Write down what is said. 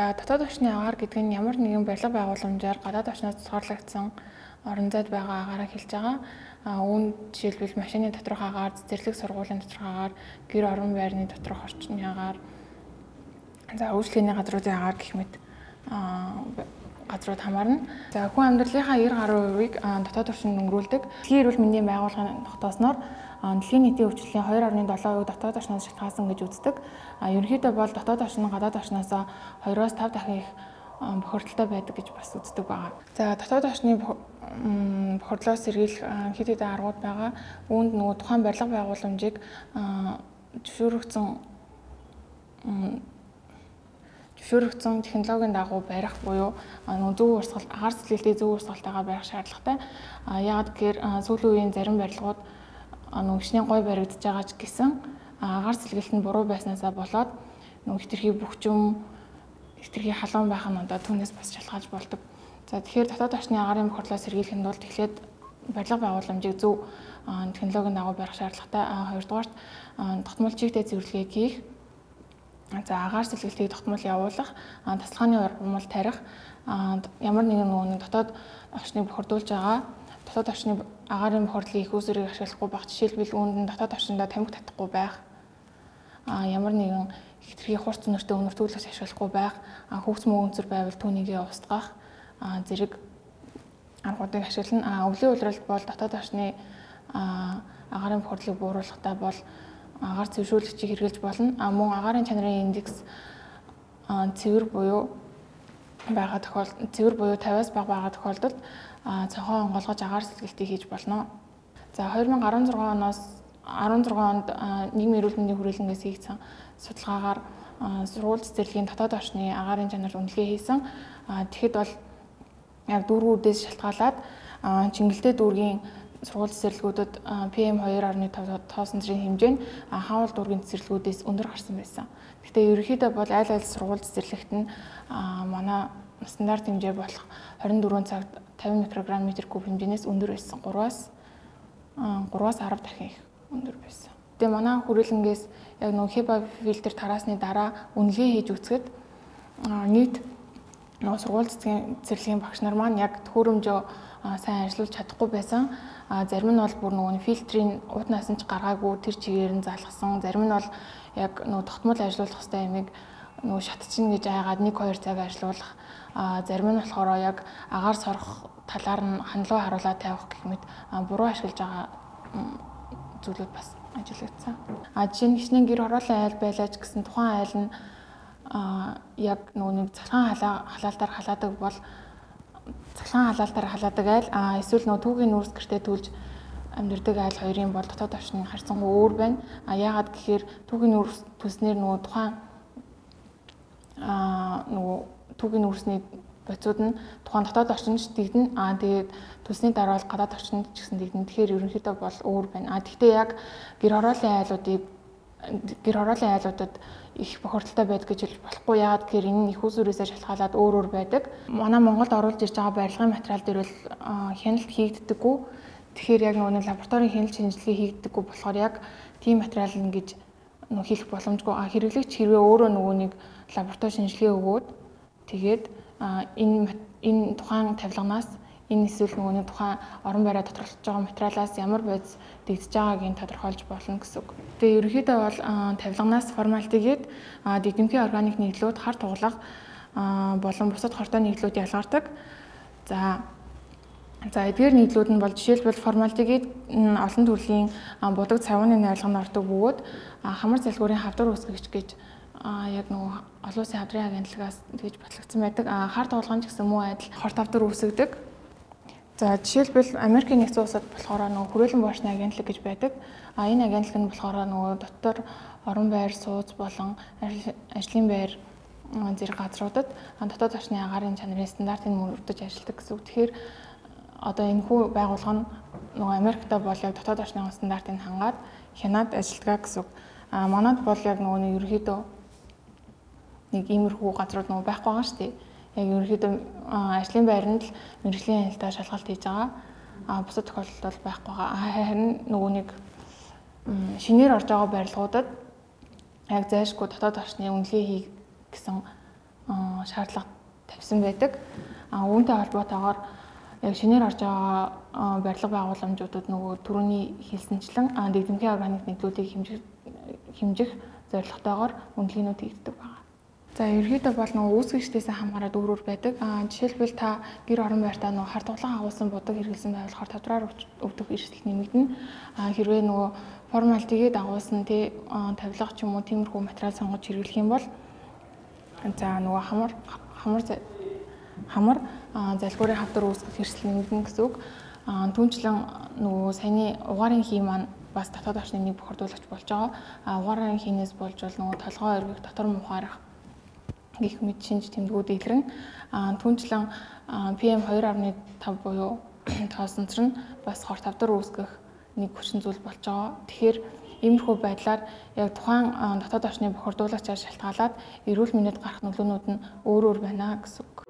За дотоод орчны агаар гэдэг нь ямар нэгэн барилга байгууламжаар гадаад орчноос тусгаарлагдсан орон зайд байгаа агаараа хэлж байгаа. Үүнд жишээлбэл машины доторх агаар, цэцэрлэг сургуулийн доторх агаар, гэр орон байрны доторх орчны агаар, за үйлчлэгээний газруудын агаар гэх мэт газрууд хамаарна. За хүн амьдралынхаа 90% дотоод орчинд өнгөрүүлдэг. Дэлхийн эрүүл мэндийн байгууллагын тогтоосноор дэлхийн нийтийн хүчлийн 2.7% дотоод орчноос шалтгаалсан гэж үздэг. Ерөнхийдөө бол дотоод орчин гадаад орчноос 2-5 дахин их бохирдолтой байдаг гэж бас үздэг байгаа. За дотоод орчны бохирдлоос сэргийлэх хэд хэдэн аргууд байгаа. Үүнд нөгөө тухайн барилга байгууламжийг зөвшөөрөгдсөн технологийн дагуу барих буюу зөв урсгал, агаар сэтгээлтийг зөв урсгалтайгаар барих шаардлагатай. Яагаад гэхээр сүүлийн үеийн зарим барилгууд хичнээн гой баригдаж байгаа ч гэсэн агаар сэтгээлт нь буруу байснаасаа болоод хитрхи бөхчөм, хитрхи халуун байх нь түүнээс бас шалтгаалж болдог. За тэгэхээр дотоод орчны агаарын бохирдлоо сэргийлэхэд бол эхлээд барилга байгууламжийг зөв технологийн дагуу барих шаардлагатай. Хоёрдугаарт тогтмол чигтэй цэвэрлэгээ хийх. За агаар сэтгээлтийг тогтмол явуулах, тасалгааны ургамал тарих, ямар нэгэн дотоод орчныг бохирдуулж байгаа дотоод орчны агаарын бохирдлын их үүсвэрийг ашиглахгүй байх. Жишээлбэл үүнд дотоод орчиндөө тамхи татахгүй байх, ямар нэгэн хитрхи хурц өнөртэй өнөртгүүлэгч ашиглахгүй байх, хөвс мөөнцөр байвал түүнийгээ устгах зэрэг аргуудыг ашиглана. Өвлийн улиралд бол дотоод орчны агаарын бохирдлыг бууруулахдаа бол агаар цэвэршүүлэгчийг хэрэглэж болно. Мөн агаарын чанарын индекс цэвэр буюу 50-аас бага байгаа тохиолдолд цонхоо онгойлгож агаар сэтгээлтийг хийж болно. За 2016 онд нийгмийн эрүүл мэндийн хүрээлэнгээс хийгдсэн судалгаагаар сургууль цэцэрлэгийн дотоод орчны агаарын чанарт үнэлгээ хийсэн. Тэгэхэд бол яг дүүргүүдээс шалтгаалаад Чингэлтэй дүүргийн сургууль цэцэрлэгүүдэд PM2.5 тоосон зэрэг хэмжээ нь хаавал дүүргийн цэцэрлэгүүдээс өндөр гарсан байсан. Гэхдээ ерөнхийдөө бол аль сургууль цэцэрлэгт нь манай стандарт хэмжээ болох 24 цагт 50 микрограмм метр куб хэмжээнээс өндөр байсан. 3-аас 10 дахин их өндөр байсан. Тэгээ манай хүрээлэнгээс яг HEPA фильтр тараасны дараа үнэлгээ хийж үзэхэд нийт сургууль цэцэрлэгийн багш нар маань яг төхөөрөмжөө сайн ажиллуулж чадахгүй байсан. Зарим нь бол бүр фильтрийн уутнаас нь ч гаргаагүй тэр чигээр нь залгасан. Зарим нь бол яг тогтмол ажиллуулах хэвээр юмыг шатчин гэж айгаад 1-2 цаг ажиллуулах. Зарим нь болохоор яг агаар сорох талаар нь хандлага харуулаад тавих гэх мэт буруу ашиглаж байгаа зүйлүүд бас ажиглагдсан. Жишээ нь хичнээн гэр хорооллын айл байлаач гэсэн тухайн айл нь яг нэг цалхан халаалтаар халаадаг бол цалхан халаалтаар халаадаг айл эсвэл түүхийн нүүрс гэртээ төлж амьдардаг айл хоёрын бол дотоод орчны харьцангуй өөр байна. Яагаад гэхээр түүхийн нүүрс төснээр тухайн түүхийн нүүрсний бодисууд нь тухайн дотоод орчинд дэгдэн. Тэгээд төсний дараа бол гадаад орчинд ч гэсэн дэгдэн. Тэгэхээр ерөнхийдөө бол өөр байна. Гэхдээ яг гэр хорооллын айлуудад их бохирдолтой байдаг гэж хэлж болохгүй. Яагаад гэхээр энэ их усүрээсээ шалтгаалаад өөр байдаг. Манай Монголд оруулж ирж байгаа барилгын материал дээр бол хяналт хийгддэггүй. Тэгэхээр яг нэг лабораторийн хяналт шинжилгээ хийгддэггүй болохоор яг тийм материал ингэж хийх боломжгүй. Хэрэглэгч хэрвээ өөрөө нэг лаборатори шинжилгээ өгөөд тэгээд энэ тухайн тавилганаас энэ эсвэл тухайн орон байраа тодорхойлж байгаа материалаас ямар бодис дэгдэж байгаагийг тодорхойлж болно гэсэн үг. Тэгээ ерөнхийдөө бол тавилганаас формальдигээд дэгдэмхийн органик нийтлүүд, хар тугалах болон бусад хортой нийтлүүд ялгардаг. За эдгээр нийтлүүд нь бол жишээлбэл формальдигээд олон төрлийн будаг цавууны найрлаганд ордог бөгөөд хамар залгуурын хавдар үүсгэгч гэж яг олон улсын хавдрын агентлагаас тэгж батлагдсан байдаг. Хар тугалгаан ч гэсэн муу адил хорт хавдар үүсгдэг. За жишээлбэл Америкийн нэгдсэн улсад болохоор хүрээлэн боошны агентлаг гэж байдаг. Энэ агентлаг нь болохоор дотор орон байр, сууц болон ажлын байр зэрэг газруудад дотоод орчны агаарын чанарын стандартыг мөрдөж ажилладаг гэсэн үг. Тэгэхээр одоо энэ хүү байгууллага нь Америкта бол яг дотоод орчны стандартыг хангаад хянаад ажилладаг гэсэн үг. Манайд бол яг ерөнхийдөө нэг иймэрхүү газрууд байхгүй байгаа шүү дээ. Яг ерөнхийдөө ажлын байранд л мэргэжлийн хяналтаа шалгалт хийж байгаа. Бусад тохиолдолд бол байхгүй байгаа. Харин нэг шинээр орж байгаа барилгуудад яг зайлшгүй дотоод орчны үнэлгээ хийх гэсэн шаардлага тавьсан байдаг. Үүнтэй холбоотойгоор яг шинээр орж байгаа барилга байгууламжуудад нөгөө түрүүний хэлсэнчлэн дэгдэмтгий органик нийтлүүдийг хэмжих зорилготойгоор үнэлгээнүүд хийгддэг байна. За ерөнхийдөө бол нөгөө үүсгэгчдээс хамаарат өөр өөр байдаг. Жишээлбэл та гэр орон байртаа нөгөө хар туглан агуулсан будаг хэрэглэсэн байвал тавдраар өвдөх эрсдэл нэмэгдэнэ. Хэрвээ нөгөө формалдигээ дагуулсан тавилга ч юм уу тиймэрхүү материал сонгож хэрэглэх юм бол за нөгөө хамар залгуурын хавдар үүсгэх эрсдэл нэмэгдэнэ гэсэн үг. Түүнчлэн нөгөө саяны угаарын хий маань бас дотоод орчны нэг бохирдуулагч болж байгаа. Угаарын хийнээс болж бол нөгөө толгой оргих, дотор мухаарах гэх мэт шинж тэмдгүүд илрэн түүнчлэн PM 2.5 буюу тоосонцор нь бас хор тавдар үүсгэх нэг хүчин зүйл болж байгаа. Тэгэхээр иймэрхүү байдлаар яг тухайн дотоод орчны бохирдуулагчаар шалтгаалаад эрүүл мэндэд гарах нөлөөнүүд нь өөр өөр байна гэсэн үг.